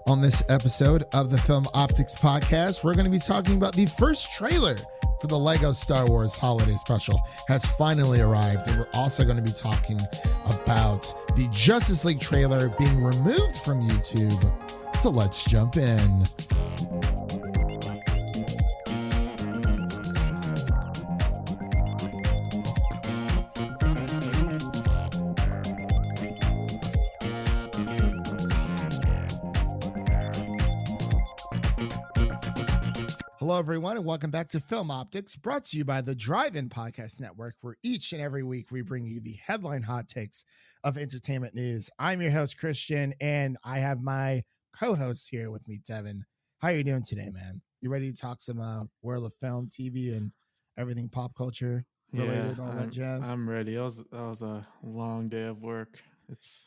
On this episode of the Film Optix Podcast, we're going to be talking about the first trailer for the Lego Star Wars Holiday Special has finally arrived. And we're also going to be talking about the Justice League trailer being removed from YouTube. So let's jump in. Hello, everyone, and welcome back to Film Optix, brought to you by the Drive-In Podcast Network, where each and every week we bring you the headline hot takes of entertainment news. I'm your host, Christian, and I have my co-host here with me, Devin. How are you doing today, man? You ready to talk some world of film, TV, and everything pop culture related, all that jazz? I'm ready. That was a long day of work.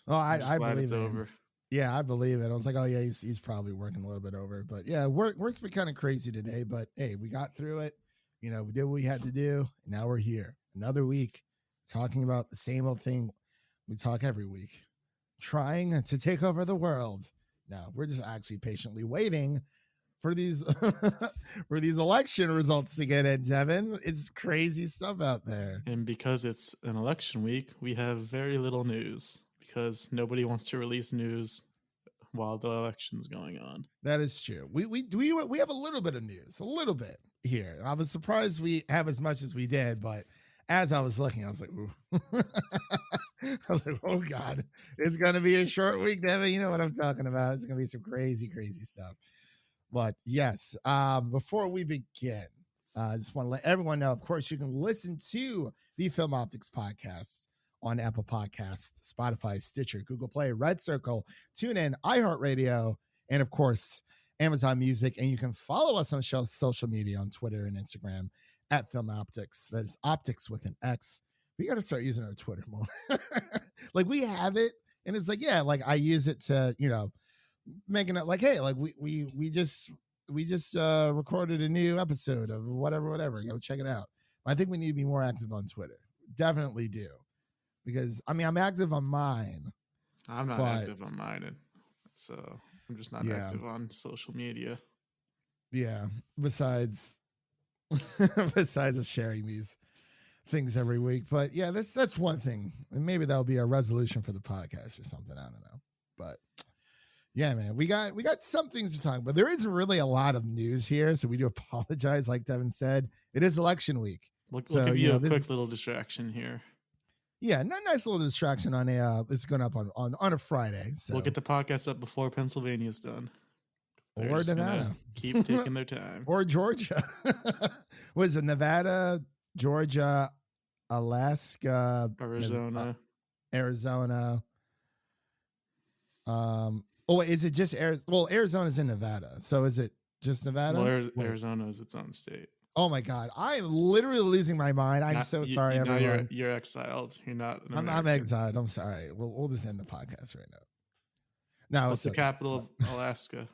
I glad believe it's it. over. Yeah, I believe it. I was like, oh yeah, he's probably working a little bit over, but yeah, work's been kind of crazy today. But hey, we got through it. You know, we did what we had to do. And now we're here, another week, talking about the same old thing we talk every week, trying to take over the world. Now we're just actually patiently waiting for these for these election results to get in. Devin, it's crazy stuff out there. And because it's an election week, we have very little news. Because nobody wants to release news while the election's going on. That is true. We have a little bit of news, a little bit here. I was surprised we have as much as we did, but as I was looking, I was like, ooh. I was like, oh God, it's gonna be a short week, Devin. You know what I'm talking about. It's gonna be some crazy, crazy stuff. But yes, before we begin, I just want to let everyone know, of course, you can listen to the Film Optix Podcast on Apple Podcasts, Spotify, Stitcher, Google Play, Red Circle, TuneIn, iHeart Radio, and of course, Amazon Music. And you can follow us on social media on Twitter and Instagram at Film Optix. That is Optics with an X. We got to start using our Twitter more. Like we have it, and it's like, yeah, like I use it to, you know, making it like, hey, like we just recorded a new episode of whatever. Go check it out. I think we need to be more active on Twitter. Definitely do. Because, I mean, I'm active on mine. I'm not active on mine, so I'm just not active on social media. Yeah, besides sharing these things every week. But yeah, that's one thing. And maybe that'll be a resolution for the podcast or something. I don't know. But yeah, man, we got some things to talk about. There isn't really a lot of news here, so we do apologize. Like Devin said, it is election week. We'll give you a quick little distraction here. Yeah, nice little distraction on it's going up on a Friday. So we'll get the podcast up before Pennsylvania's done. Or Nevada. Keep taking their time. Or Georgia. Was it Nevada, Georgia, Alaska, Arizona. Arizona. Is it just Arizona? Well, Arizona's in Nevada. So is it just Nevada? Well, Arizona is its own state. Oh my God! I'm literally losing my mind. I'm so sorry, everyone. You're exiled. You're not. I'm exiled. I'm sorry. We'll just end the podcast right now. No, what's the capital of Alaska?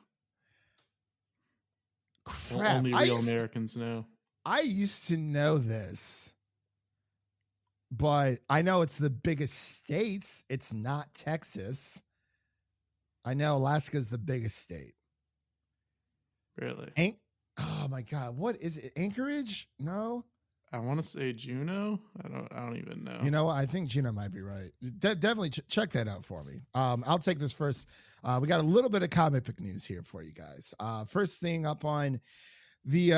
Crap! Well, only real Americans know. I used to know this, but I know it's the biggest state. It's not Texas. I know Alaska is the biggest state. Really? Oh my God, what is it? Anchorage? No, I want to say Juneau. I don't even know. You know, I think Juneau might be right. Definitely check that out for me. I'll take this first. We got a little bit of comic book news here for you guys. First thing up on the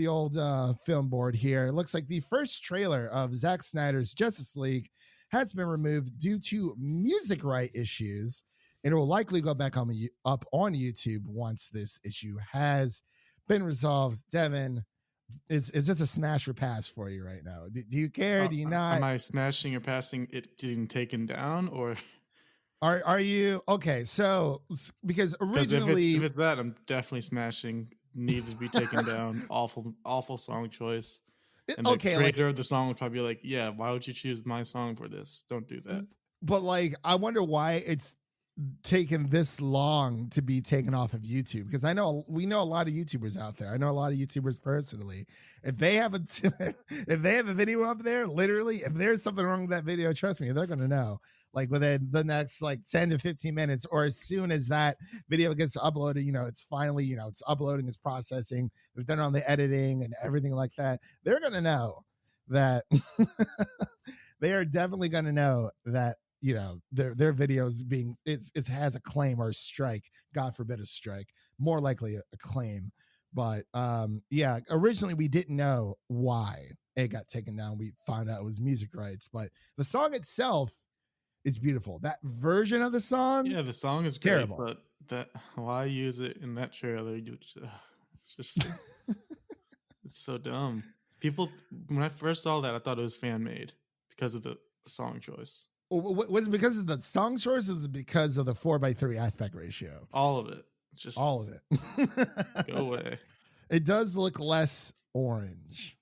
old film board here. It looks like the first trailer of Zack Snyders' Justice League has been removed due to music right issues. And it will likely go back up on YouTube once this issue has been resolved. Devin, is this a smash or pass for you right now? Do you care? Do you not? Am I smashing or passing it getting taken down, or are you okay? So because originally, if it's that, I'm definitely smashing. Needed to be taken down. Awful song choice. And the creator of the song would probably be like, "Yeah, why would you choose my song for this? Don't do that." But like, I wonder why it's taken this long to be taken off of YouTube, because we know a lot of YouTubers out there. I know a lot of YouTubers personally. If they have a video up there, literally, if there's something wrong with that video, trust me, they're gonna know. like within the next like 10 to 15 minutes, or as soon as that video gets uploaded, it's finally, it's uploading, it's processing, they've done on the editing and everything like that. They're going to know that they are definitely going to know that, their videos being, it has a claim or a strike, God forbid a strike, more likely a claim. But yeah, originally we didn't know why it got taken down. We found out it was music rights, but the song itself is beautiful. That version of the song, yeah, the song is terrible. Great, but why use it in that trailer? It's just it's so dumb. People, when I first saw that, I thought it was fan made because of the song choice. Was it because of the song choice? Or was it because of the 4:3 aspect ratio? All of it. Just all of it. Go away. It does look less orange,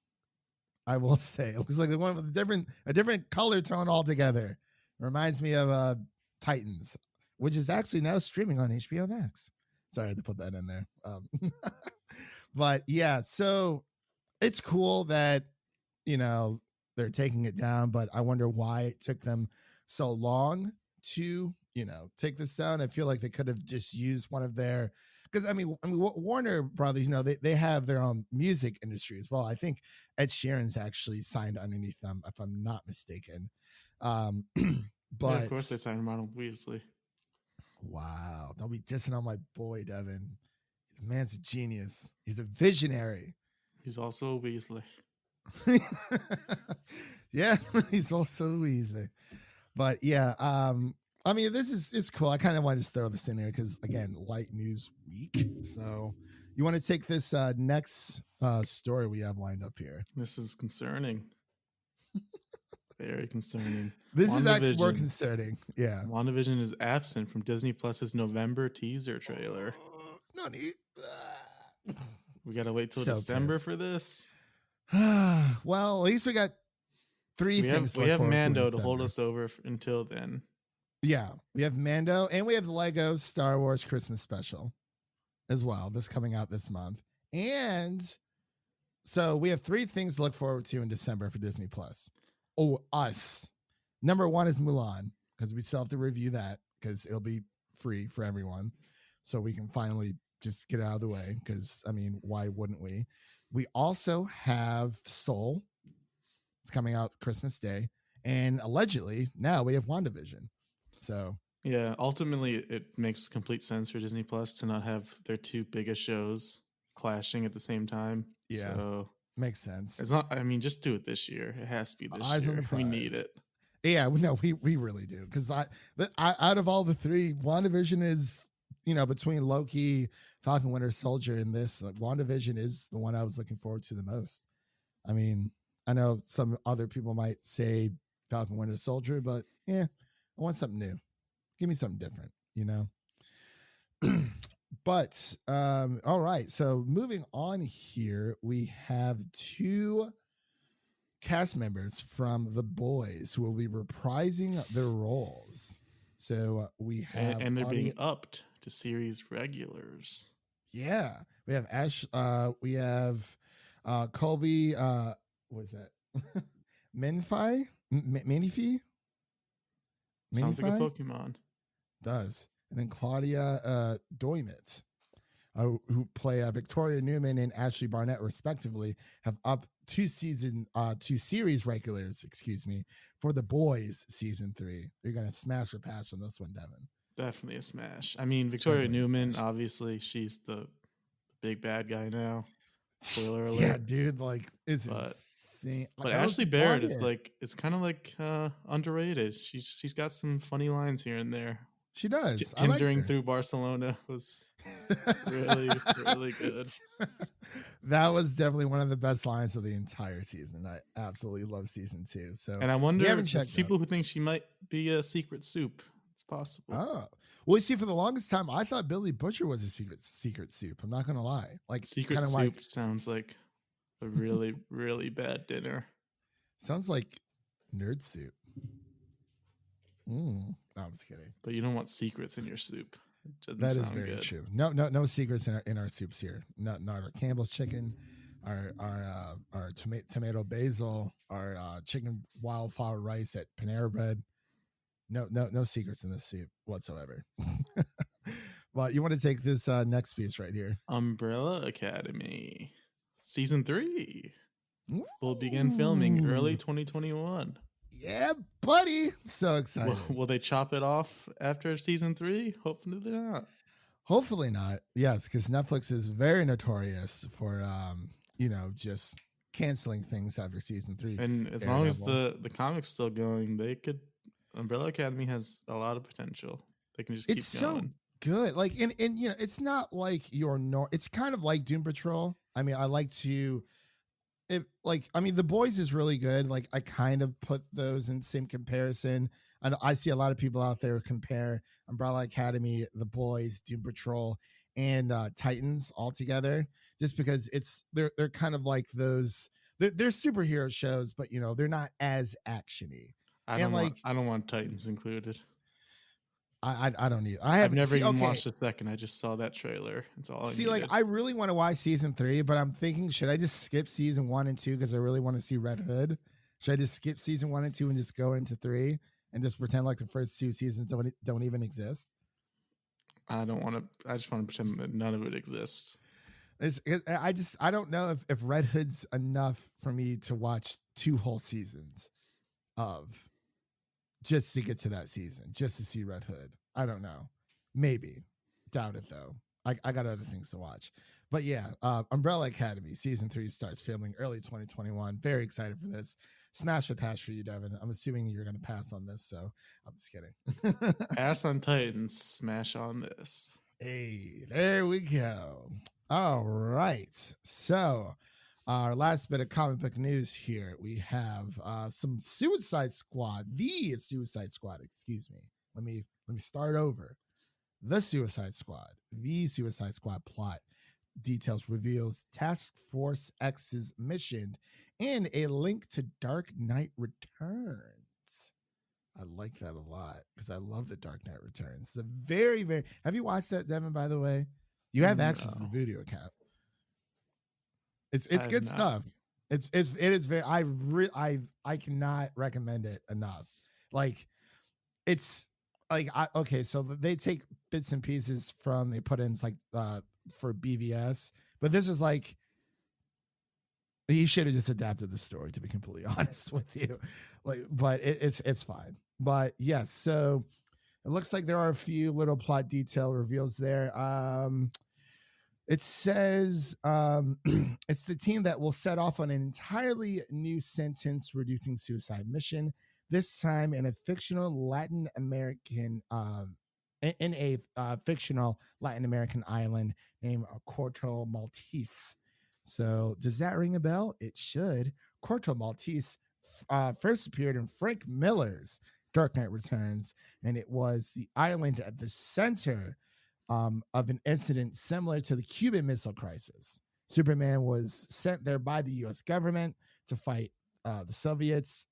I will say. It looks like one with a different color tone altogether. It reminds me of Titans, which is actually now streaming on HBO Max. Sorry, I had to put that in there. But yeah, so it's cool that they're taking it down, but I wonder why it took them so long to take this down. I feel like they could have just used one of their, because I mean Warner Brothers, they have their own music industry as well. I think Ed Sheeran's actually signed underneath them, if I'm not mistaken. But yeah, of course they signed Ronald Weasley. Wow, don't be dissing on my boy Devin. The man's a genius. He's a visionary. He's also a Weasley. Yeah, he's also a Weasley. But yeah, I mean, this is cool. I kind of wanted to throw this in there because, again, light news week. So you want to take this next story we have lined up here? This is concerning. Very concerning. This is actually more concerning. Yeah. WandaVision is absent from Disney Plus's November teaser trailer. No need. We got to wait till December for this. Well, at least we got three things. We have Mando to hold us over until then. Yeah, we have Mando, and we have the Lego Star Wars Christmas special as well. This coming out this month. And so we have three things to look forward to in December for Disney Plus. Oh, us. Number one is Mulan, because we still have to review that because it'll be free for everyone. So we can finally just get it out of the way because, I mean, why wouldn't we? We also have Soul. It's coming out Christmas Day. And allegedly, now we have WandaVision. So yeah, ultimately, it makes complete sense for Disney Plus to not have their two biggest shows clashing at the same time. Yeah, so makes sense. It's not. I mean, just do it this year. It has to be this year. We need it. Yeah, no, we really do. Because out of all the three, WandaVision is between Loki, Falcon Winter Soldier, and this. WandaVision is the one I was looking forward to the most. I mean, I know some other people might say Falcon Winter Soldier, but yeah. I want something new. Give me something different, But, all right. So moving on here, we have two cast members from The Boys who will be reprising their roles. So we have... And they're being upped to series regulars. Yeah. We have we have Colby, what is that? Menifee? Sounds like a Pokemon. Does. And then Claudia Doimet, who play Victoria Newman and Ashley Barnett, respectively, have up two series regulars, for The Boys season 3. They're going to smash or pass on this one, Devin. Definitely a smash. I mean, Victoria Newman, obviously, she's the big bad guy now. Spoiler alert. Yeah, dude, like, it's insane. But Ashley Barrett is it's kind of like underrated. She's got some funny lines here and there. She does. Tindering through Barcelona was really, really good. That was definitely one of the best lines of the entire season. I absolutely love season 2. So, and I wonder if people who think she might be a secret soup. It's possible. Oh, well, see, for the longest time, I thought Billy Butcher was a secret soup. I'm not gonna lie. Like, secret soup sounds like a really, really bad dinner. Sounds like nerd soup. No, I'm just kidding. But you don't want secrets in your soup. That is very true. No secrets in our soups here. Not our Campbell's chicken, our tomato basil, our chicken wildflower rice at Panera Bread. No secrets in this suit whatsoever. But you want to take this next piece right here? Umbrella Academy season 3 will begin filming early 2021. Yeah, buddy. So excited. Will they chop it off after season 3? Hopefully not. Hopefully not. Yes, because Netflix is very notorious for just canceling things after season 3. And as long as the comic's still going, they could. Umbrella Academy has a lot of potential. They can just keep going. Good. Like, and it's not like it's kind of like Doom Patrol. I mean, I like to, The Boys is really good. Like, I kind of put those in the same comparison. And I see a lot of people out there compare Umbrella Academy, The Boys, Doom Patrol, and Titans all together, just because they're kind of like those. They're superhero shows, but they're not as actiony. I don't want Titans included. I don't need. I've never even watched a second. I just saw that trailer. That's all. I really want to watch season 3, but I'm thinking, should I just skip season 1 and 2 because I really want to see Red Hood? Should I just skip season 1 and 2 and just go into 3 and just pretend like the first 2 seasons don't even exist? I don't want to. I just want to pretend that none of it exists. I don't know if Red Hood's enough for me to watch 2 whole seasons of. Just to get to that season, just to see Red Hood. I don't know. Maybe. Doubt it, though. I got other things to watch. But yeah, Umbrella Academy season 3 starts filming early 2021. Very excited for this. Smash or pass for you, Devin. I'm assuming you're going to pass on this, so I'm just kidding. Pass on Titans, smash on this. Hey, there we go. All right. So our last bit of comic book news here. We have some Suicide Squad, the Suicide Squad, excuse me. Let me start over. The Suicide Squad plot details reveals Task Force X's mission and a link to Dark Knight Returns. I like that a lot because I love the Dark Knight Returns. The very, very. Have you watched that, Devin? By the way, you have access to the video account. It's good stuff. It is very. I cannot recommend it enough. Like, it's like so they take bits and pieces from they put in like for BVS, but this is like he should have just adapted the story, to be completely honest with you. Like, but it's fine. But yes, so it looks like there are a few little plot detail reveals there. It says it's the team that will set off on an entirely new sentence-reducing suicide mission. This time in a fictional Latin American fictional Latin American island named Corto Maltese. So does that ring a bell? It should. Corto Maltese first appeared in Frank Miller's Dark Knight Returns, and it was the island at the center of an incident similar to the Cuban Missile Crisis. Superman was sent there by the U.S. government to fight the Soviets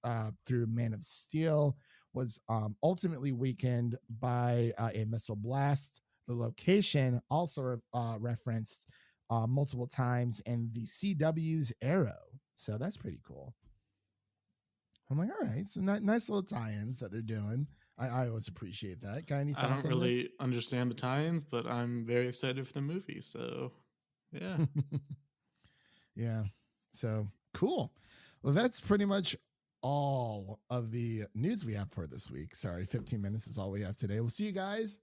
through Man of Steel, was ultimately weakened by a missile blast. The location also referenced multiple times in the CW's Arrow. So that's pretty cool. I'm like, all right, so nice little tie-ins that they're doing. I always appreciate that. Got any thoughts? I don't really understand the tie-ins, but I'm very excited for the movie. So, yeah. Yeah. So, cool. Well, that's pretty much all of the news we have for this week. Sorry, 15 minutes is all we have today. We'll see you guys.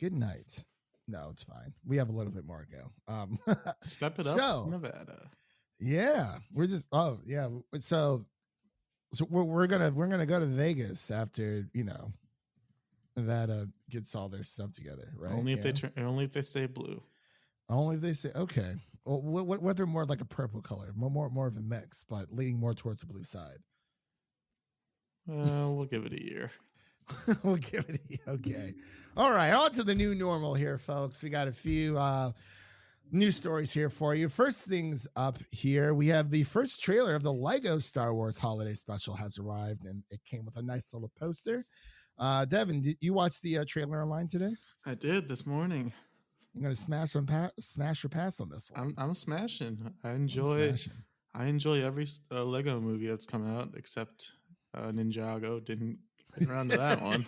Good night. No, it's fine. We have a little bit more to go. Step it up, Nevada. Yeah. We're just, So we're gonna go to Vegas after Nevada gets all their stuff together, right? Only if they stay blue. Only if they say okay. Well, what they're more like a purple color, more of a mix, but leaning more towards the blue side. We'll give it a year. We'll give it a year. Okay. All right. On to the new normal here, folks. We got a few news stories here for you. First things up here, we have the first trailer of the Lego Star Wars Holiday Special has arrived, and it came with a nice little poster. Devin, did you watch the trailer online today? I did this morning. I'm gonna smash or pass on this one. I'm smashing. I enjoy every Lego movie that's come out except Ninjago didn't Getting around to that one.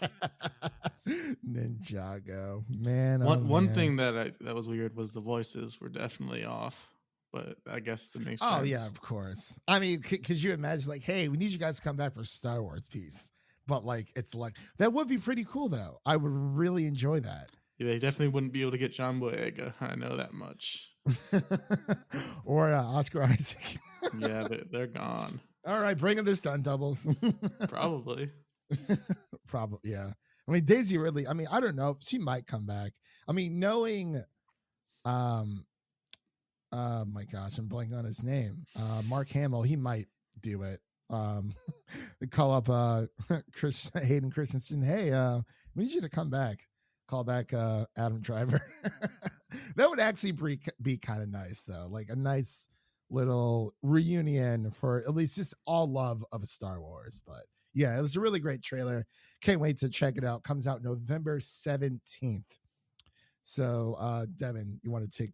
Ninjago, man. One thing that was weird was the voices were definitely off, but I guess that makes sense. Oh yeah, of course. I mean, could you imagine like, hey, we need you guys to come back for Star Wars piece, but like it's like that would be pretty cool though. I would really enjoy that. Yeah, they definitely wouldn't be able to get John Boyega. I know that much. Or Oscar Isaac. Yeah, they're gone. All right, bring in their stunt doubles. Probably. Probably, yeah. I mean, Daisy Ridley. I mean, I don't know. She might come back. I mean, knowing, my gosh, I'm blanking on his name. Mark Hamill. He might do it. Call up Hayden Christensen. Hey, we need you to come back. Call back Adam Driver. That would actually be kind of nice, though. Like a nice little reunion for at least just all love of a Star Wars. But yeah, it was a really great trailer. Can't wait to check it out. Comes out November 17th. So, Devin, you want to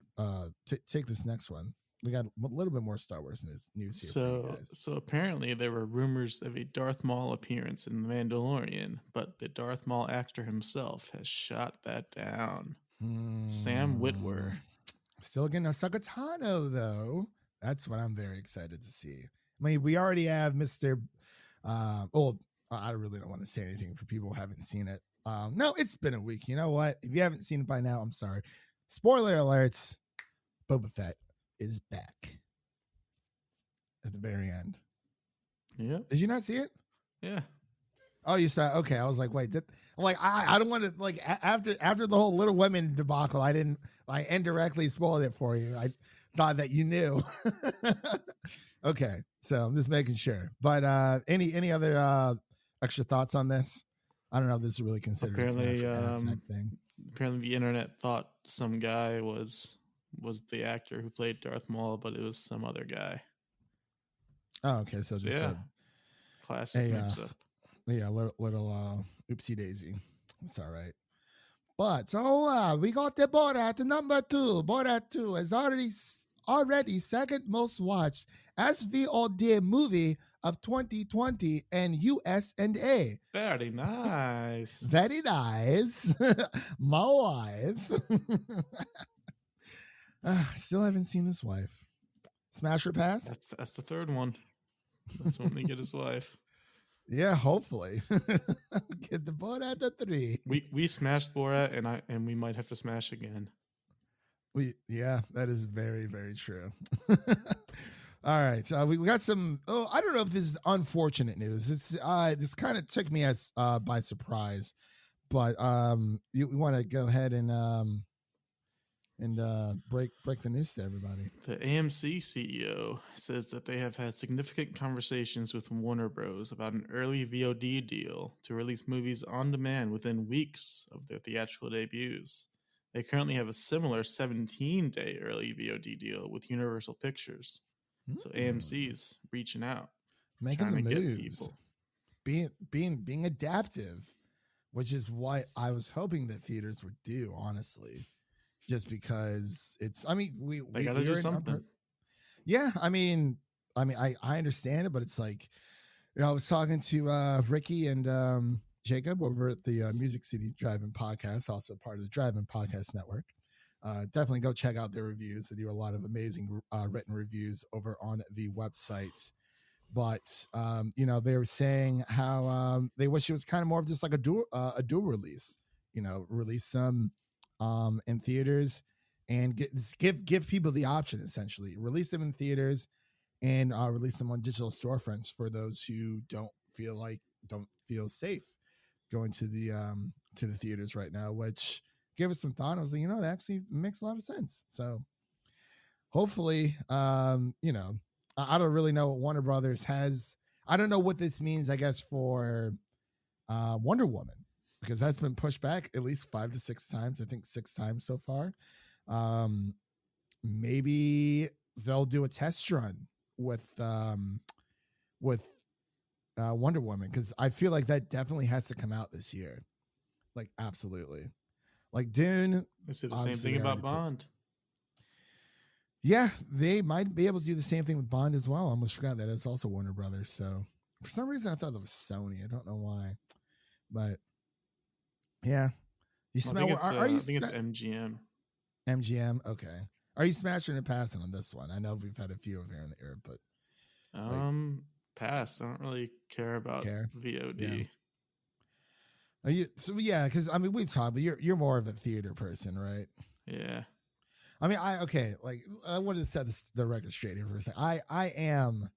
take this next one? We got a little bit more Star Wars news here. So apparently there were rumors of a Darth Maul appearance in The Mandalorian, but the Darth Maul actor himself has shot that down. Sam Witwer. Still getting a Sakatano, though. That's what I'm very excited to see. I mean, we already have Mr. I really don't want to say anything for people who haven't seen it. No, it's been a week. You know what? If you haven't seen it by now, I'm sorry. Spoiler alerts. Boba Fett is back at the very end. Yeah. Did you not see it? Yeah. Oh, you saw? Okay. I was like, wait. I'm like, I don't want to like after the whole Little Women debacle. I didn't like indirectly spoil it for you. I thought that you knew. Okay, so I'm just making sure. But any other extra thoughts on this? I don't know if this is really considered apparently, a Zack thing. Apparently, the internet thought some guy was the actor who played Darth Maul, but it was some other guy. Oh, okay. So just yeah, classic mix-up. Yeah, little oopsie daisy. It's all right. But we got the Borat number 2. Borat 2 is already second most watched SVOD movie of 2020 in US&A. Very nice. Very nice. My wife. Still haven't seen his wife. Smash or pass? That's the third one. That's when we get his wife. Yeah, hopefully. Get the Borat at 3. We smashed Borat and we might have to smash again. Yeah, that is very, very true. All right, so we got some. I don't know if this is unfortunate news. It's this kind of took me as by surprise, but we want to go ahead and break the news to everybody. The AMC CEO says that they have had significant conversations with Warner Bros. About an early VOD deal to release movies on demand within weeks of their theatrical debuts. They currently have a similar 17-day early VOD deal with Universal Pictures. So AMC's reaching out, making the moves, being adaptive, which is what I was hoping that theaters would do, honestly. Just because it's, I mean, we gotta do something. Yeah, I mean, I understand it, but it's like, I was talking to Ricky and Jacob over at the Music City Drive-In Podcast, also part of the Drive-In Podcast Network. Definitely go check out their reviews. They do a lot of amazing written reviews over on the website. But they were saying how they wish it was kind of more of just like a dual release. Release them in theaters and give people the option, essentially release them in theaters and release them on digital storefronts for those who don't feel safe going to the theaters right now, which gave us some thought. I was like, that actually makes a lot of sense. So hopefully, I don't really know what Warner Brothers has. I don't know what this means, I guess, for Wonder Woman, because that's been pushed back at least 5 to 6 times. I think 6 times so far. Maybe they'll do a test run with Wonder Woman, because I feel like that definitely has to come out this year. Like, absolutely. Like Dune. I say the same thing about Bond. Yeah, they might be able to do the same thing with Bond as well. I almost forgot that it's also Warner Brothers. So for some reason, I thought that was Sony. I don't know why. But yeah, you I smell. think it's Are you I think it's MGM. MGM? Okay. Are you smashing or passing on this one? I know we've had a few of here in the air, but like Pass. I don't really care about care. Yeah. VOD. Are you so yeah? Because I mean, we talked, but you're more of a theater person, right? Yeah. I mean, like I wanted to set the record straight here for a second. I am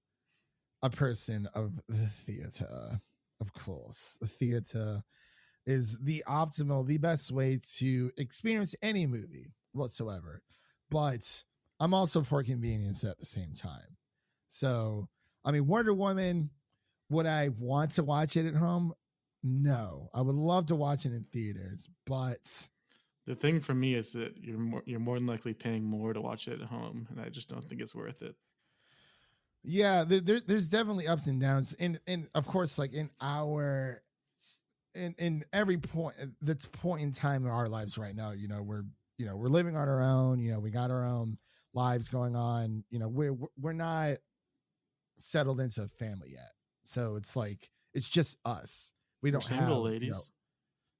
a person of the theater, of course. The theater is the best way to experience any movie whatsoever. But I'm also for convenience at the same time. So, I mean, Wonder Woman, would I want to watch it at home? No. I would love to watch it in theaters, but The thing for me is that you're more than likely paying more to watch it at home, and I just don't think it's worth it. yeah, there's definitely ups and downs. And of course, like in every point that's point in time in our lives right now, we're living on our own, we got our own lives going on, we're not settled into a family yet, so it's like it's just us. We We're don't single, have ladies.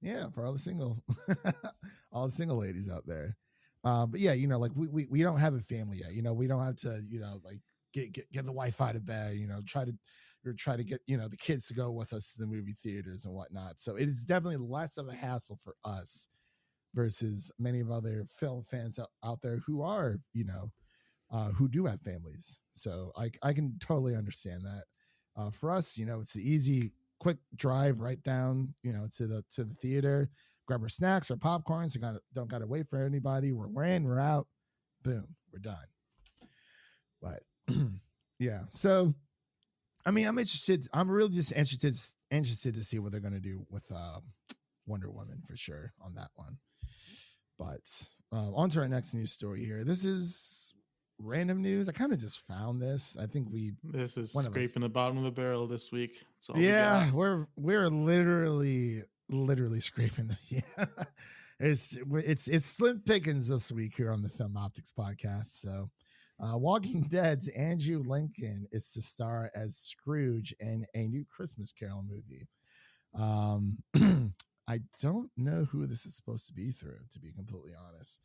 yeah, for all the single all the single ladies out there. But yeah, like we don't have a family yet, we don't have to like get the wife out of bed, try to get the kids to go with us to the movie theaters and whatnot. So it is definitely less of a hassle for us versus many of other film fans out there who are who do have families. So I can totally understand that. For us, it's the easy quick drive right down to the theater, grab our snacks or popcorns, and don't gotta wait for anybody. We're in, we're out, boom, we're done. But yeah, so I mean, I'm really just interested to see what they're gonna do with Wonder Woman for sure on that one. But on to our next news story here. This is random news. I kind of just found this. I think this is scraping the bottom of the barrel this week. Yeah, we're literally scraping the yeah. It's slim pickings this week here on the Film Optix Podcast. So Walking Dead's Andrew Lincoln is to star as Scrooge in a new Christmas Carol movie. I don't know who this is supposed to be through, to be completely honest.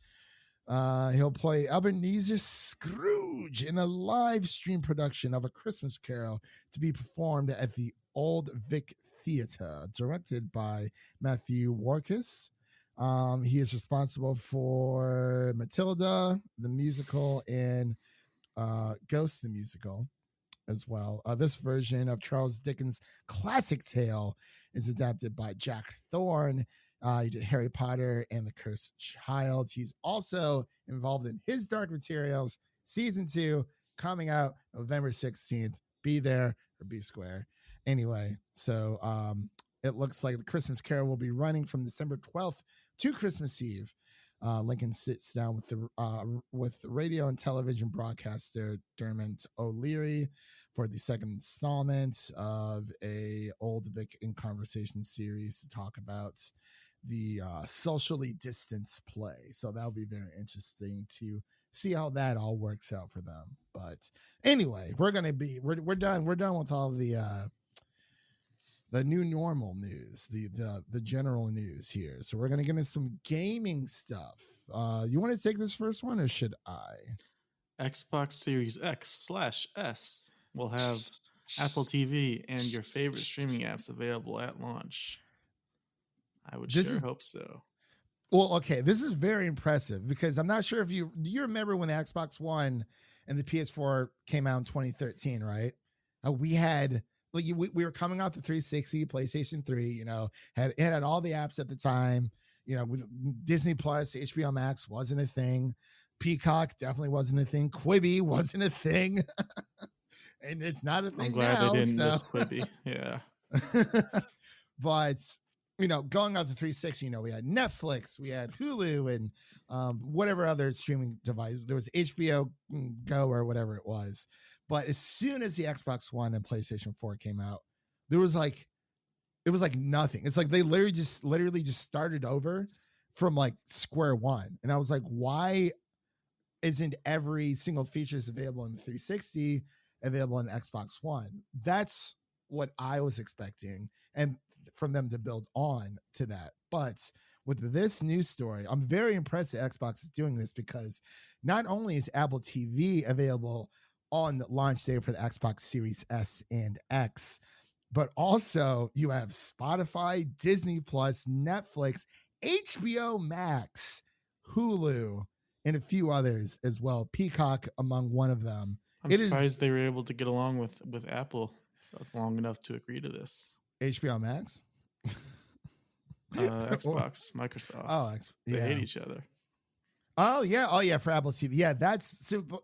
He'll play Ebenezer Scrooge in a live stream production of A Christmas Carol to be performed at the Old Vic Theatre, directed by Matthew Warchus. He is responsible for Matilda, the musical, and Ghost, the musical, as well. This version of Charles Dickens' classic tale is adapted by Jack Thorne. He did Harry Potter and the Cursed Child. He's also involved in His Dark Materials season 2, coming out November 16th. Be there or be square. Anyway, so it looks like the Christmas Carol will be running from December 12th to Christmas Eve. Lincoln sits down with radio and television broadcaster Dermot O'Leary for the second installment of a Old Vic in Conversation series to talk about the socially distanced play. So that'll be very interesting to see how that all works out for them. But anyway, we're done with all the new normal news, the general news here. So we're gonna get into some gaming stuff. You want to take this first one, or should I? Xbox Series X/S will have Apple TV and your favorite streaming apps available at launch. I would hope so. Well, okay, this is very impressive because I'm not sure if do you remember when the Xbox One and the PS4 came out in 2013, right? We had we were coming out the 360, PlayStation 3, it had all the apps at the time, with Disney Plus, HBO Max wasn't a thing. Peacock definitely wasn't a thing. Quibi wasn't a thing. And it's not a thing. I'm glad they didn't miss Quibi. Yeah. But going out the 360, we had Netflix, we had Hulu, and whatever other streaming device. There was HBO Go or whatever it was. But as soon as the Xbox One and PlayStation 4 came out, it was like nothing. It's like they literally just started over from like square one. And I was like, why isn't every single feature that's available in the 360 available in Xbox One? That's what I was expecting. And from them to build on to that. But with this news story, I'm very impressed that Xbox is doing this, because not only is Apple TV available on launch day for the Xbox Series S and X, but also you have Spotify, Disney Plus, Netflix, HBO Max, Hulu, and a few others as well. Peacock among one of them. I'm surprised they were able to get along with Apple long enough to agree to this. HBO Max? Xbox, Microsoft. Oh, they hate each other. Oh yeah, for Apple TV. Yeah, that's super.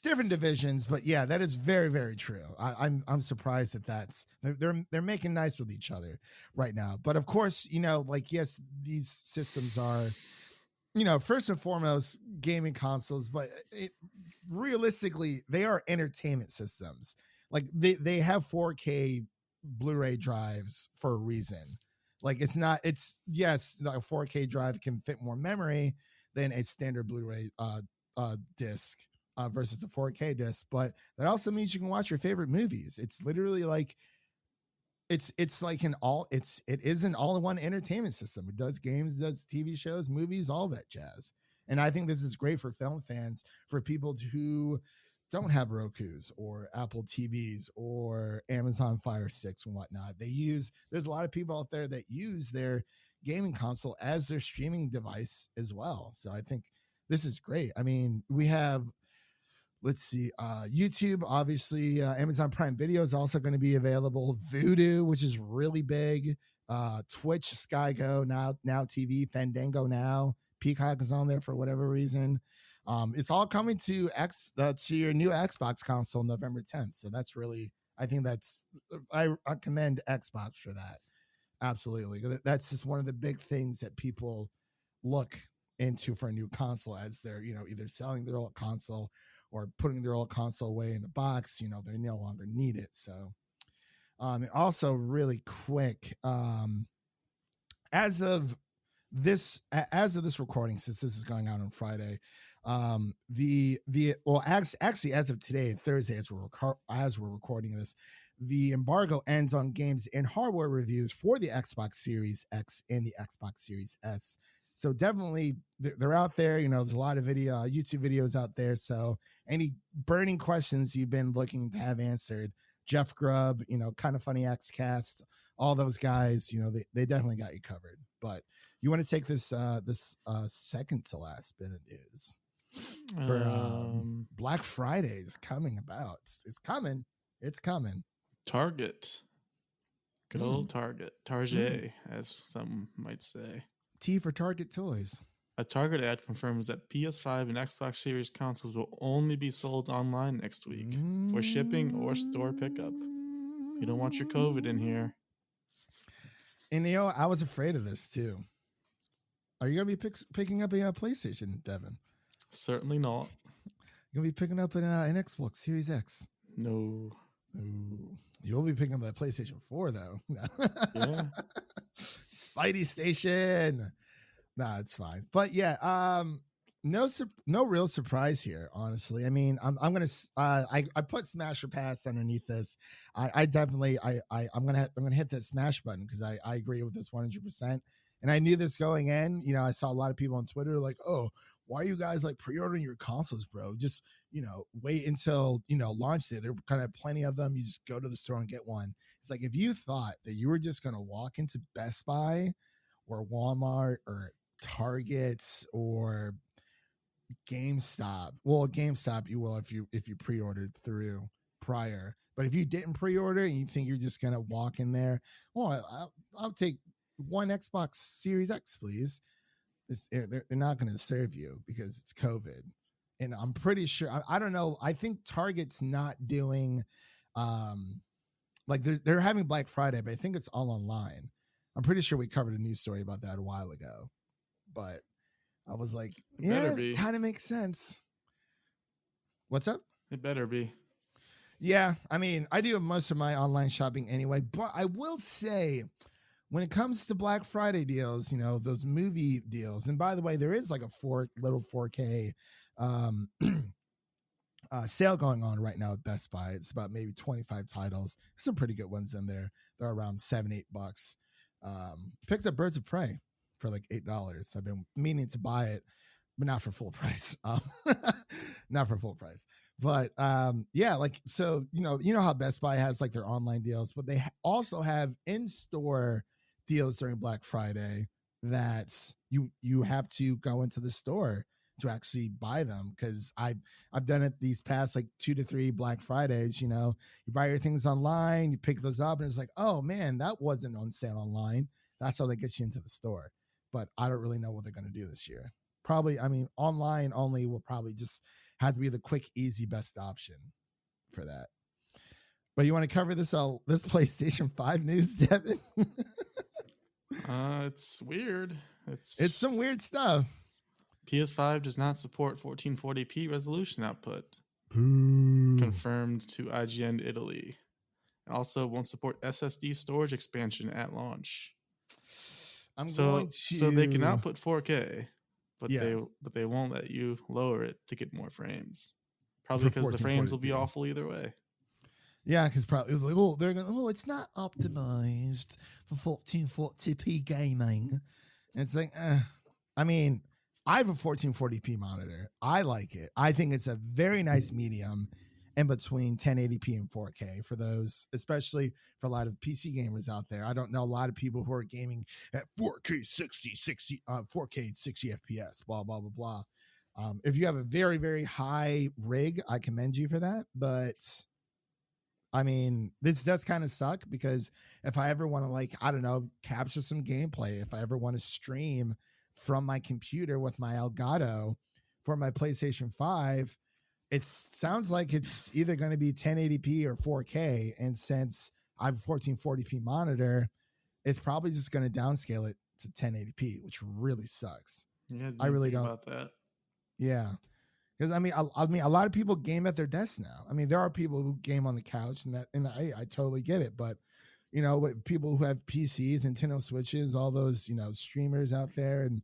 Different divisions, but yeah, that is very, very true. I'm surprised that they're making nice with each other right now. But of course, yes, these systems are, first and foremost gaming consoles, but realistically, they are entertainment systems. Like they have 4K Blu-ray drives for a reason. Like yes, a 4K drive can fit more memory than a standard Blu-ray disc. Versus the 4K disc, but that also means you can watch your favorite movies. It's literally like it is an all-in-one entertainment system. It does games, it does TV shows, movies, all that jazz. And I think this is great for film fans, for people who don't have Rokus or Apple TVs or Amazon Fire Sticks and whatnot. There's a lot of people out there that use their gaming console as their streaming device as well. So I think this is great. I mean, we have, let's see, YouTube, obviously, Amazon Prime Video is also going to be available. Vudu, which is really big. Twitch, Sky Go, now TV, Fandango Now. Peacock is on there for whatever reason. It's all coming to your new Xbox console November 10th. So that's really, I commend Xbox for that. Absolutely. That's just one of the big things that people look into for a new console, as they're, either selling their old console or putting their old console away in the box. They no longer need it. So, and also really quick, as of this recording, since this is going out on Friday, actually as of today, Thursday, as we're recording this, the embargo ends on games and hardware reviews for the Xbox Series X and the Xbox Series S. So definitely they're out there. There's a lot of YouTube videos out there. So any burning questions you've been looking to have answered, Jeff Grubb, Kind of Funny Xcast, all those guys, they definitely got you covered. But you want to take this second to last bit of news for Black Friday is coming about. It's coming. Target. Good old Target. Target, as some might say. T for Target Toys. A Target ad confirms that PS5 and Xbox Series consoles will only be sold online next week for shipping or store pickup. You don't want your COVID in here. And I was afraid of this too. Are you gonna be picking up a PlayStation, Devin? Certainly not. You're gonna be picking up an Xbox Series X? No. Ooh. You'll be picking up that PlayStation 4 though. Yeah. Spidey Station. Nah, it's fine. But yeah, no real surprise here, honestly. I mean, I'm gonna I put Smash or Pass underneath this. I'm gonna hit that Smash button, because I agree with this 100%. And I knew this going in. I saw a lot of people on Twitter like, "Oh, why are you guys like pre-ordering your consoles, bro? Just wait until launch day. There are kind of plenty of them. You just go to the store and get one." It's like, if you thought that you were just gonna walk into Best Buy or Walmart or Target or GameStop. Well, GameStop you will if you pre-ordered through prior. But if you didn't pre-order and you think you're just gonna walk in there, well, I'll take one Xbox Series X, please. They're not going to serve you because it's COVID. And I'm pretty sure, I don't know. I think Target's not doing, like they're having Black Friday, but I think it's all online. I'm pretty sure we covered a news story about that a while ago. But I was like, it kind of makes sense. What's up? It better be. Yeah. I mean, I do most of my online shopping anyway, but I will say, when it comes to Black Friday deals, those movie deals, and by the way, there is like a 4K sale going on right now at Best Buy. It's about maybe 25 titles. There's some pretty good ones in there. They're around $7-8. Picked up Birds of Prey for like $8. I've been meaning to buy it, but not for full price. Not for full price. But yeah, like, so you know how Best Buy has like their online deals, but they also have in-store deals during Black Friday that you have to go into the store to actually buy them, because I've done it these past like 2 to 3 Black Fridays. You buy your things online, you pick those up, and it's like, oh man, that wasn't on sale online. That's how they get you into the store. But I don't really know what they're going to do this year. Probably, I mean, online only will probably just have to be the quick, easy, best option for that. But you want to cover this PlayStation 5 news, Devin? It's weird. It's some weird stuff. PS5 does not support 1440p resolution output. Ooh. Confirmed to IGN Italy. It also won't support SSD storage expansion at launch. So they can output 4K, but they won't let you lower it to get more frames. Probably because the frames will be awful either way. Yeah, because probably like, they're going, it's not optimized for 1440p gaming. And it's like, I mean, I have a 1440p monitor. I like it. I think it's a very nice medium in between 1080p and 4K for those, especially for a lot of PC gamers out there. I don't know a lot of people who are gaming at 4K 60 FPS, blah, blah, blah, blah. If you have a very, very high rig, I commend you for that. But I mean, this does kind of suck, because if I ever want to, like, I don't know, capture some gameplay, if I ever want to stream from my computer with my Elgato for my PlayStation 5, it sounds like it's either going to be 1080p or 4K. And since I have a 1440p monitor, it's probably just going to downscale it to 1080p, which really sucks. Yeah, I really don't. About that. Yeah. Because I mean, a lot of people game at their desks now. I mean, there are people who game on the couch, and I totally get it. But with people who have PCs, Nintendo Switches, all those streamers out there and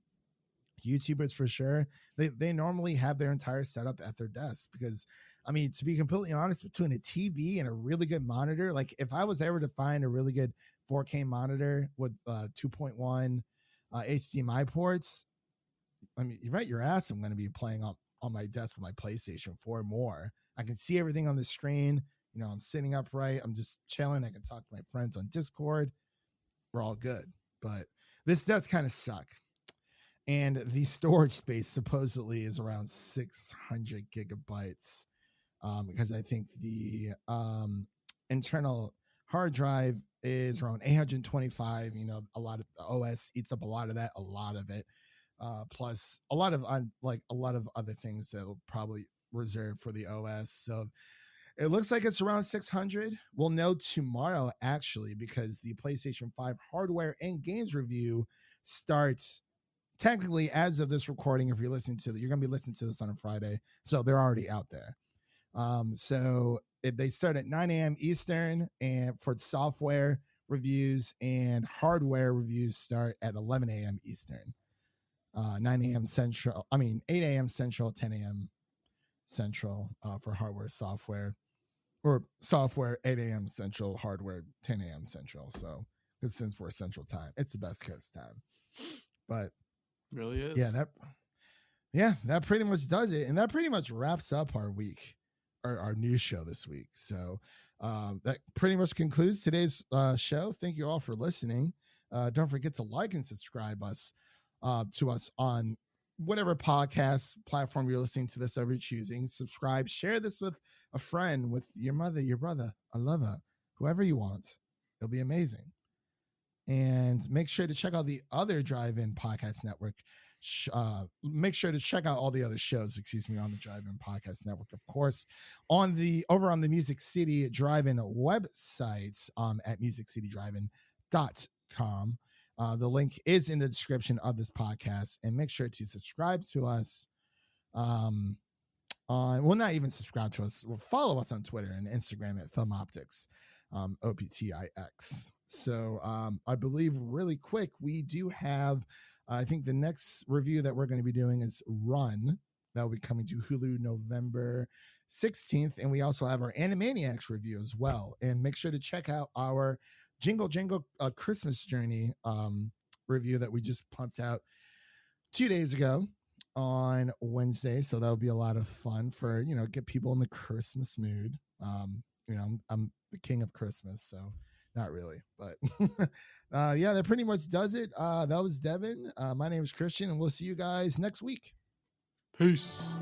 YouTubers for sure, they normally have their entire setup at their desk. Because I mean, to be completely honest, between a TV and a really good monitor, like if I was ever to find a really good 4K monitor with 2.1 HDMI ports, I mean, you bet your ass I'm going to be playing on my desk with my PlayStation 4 more. I can see everything on the screen. I'm sitting upright. I'm just chilling. I can talk to my friends on Discord. We're all good. But this does kind of suck. And the storage space supposedly is around 600 gigabytes, because I think the internal hard drive is around 825. A lot of the OS eats up a lot of it. Plus a lot of other things that will probably reserve for the OS. So it looks like it's around 600. We'll know tomorrow, actually, because the PlayStation 5 hardware and games review starts technically as of this recording. If you're listening to it, you're going to be listening to this on a Friday, so they're already out there. So they start at 9 a.m. Eastern, and for software reviews, and hardware reviews start at 11 a.m. Eastern. 9 a.m. Central, 8 a.m. Central, 10 a.m. Central for hardware, software, or software 8 a.m. Central, hardware 10 a.m. Central. So since we're Central Time, it's the best case time. But really is. That pretty much does it. And that pretty much wraps up our week, our news show this week. So that pretty much concludes today's show. Thank you all for listening. Don't forget to like and subscribe to us on whatever podcast platform you're listening to this, ever choosing. Subscribe, share this with a friend, with your mother, your brother, a lover, whoever you want. It'll be amazing. And make sure to check out the other Drive-In Podcast Network. Make sure to check out all the other shows, on the Drive-In Podcast Network. Of course, over on the Music City Drive-In website at musiccitydrivein.com. The link is in the description of this podcast, and make sure to subscribe to us. Not even subscribe to us. Follow us on Twitter and Instagram at Film Optix, OPTIX. So I believe really quick, we do have, I think the next review that we're going to be doing is Run. That will be coming to Hulu November 16th. And we also have our Animaniacs review as well. And make sure to check out our Jingle Jangle Christmas Journey review that we just pumped out 2 days ago on Wednesday. So that'll be a lot of fun for, get people in the Christmas mood. I'm the king of Christmas, so not really, but yeah, that pretty much does it. That was Devin. My name is Christian, and we'll see you guys next week. Peace.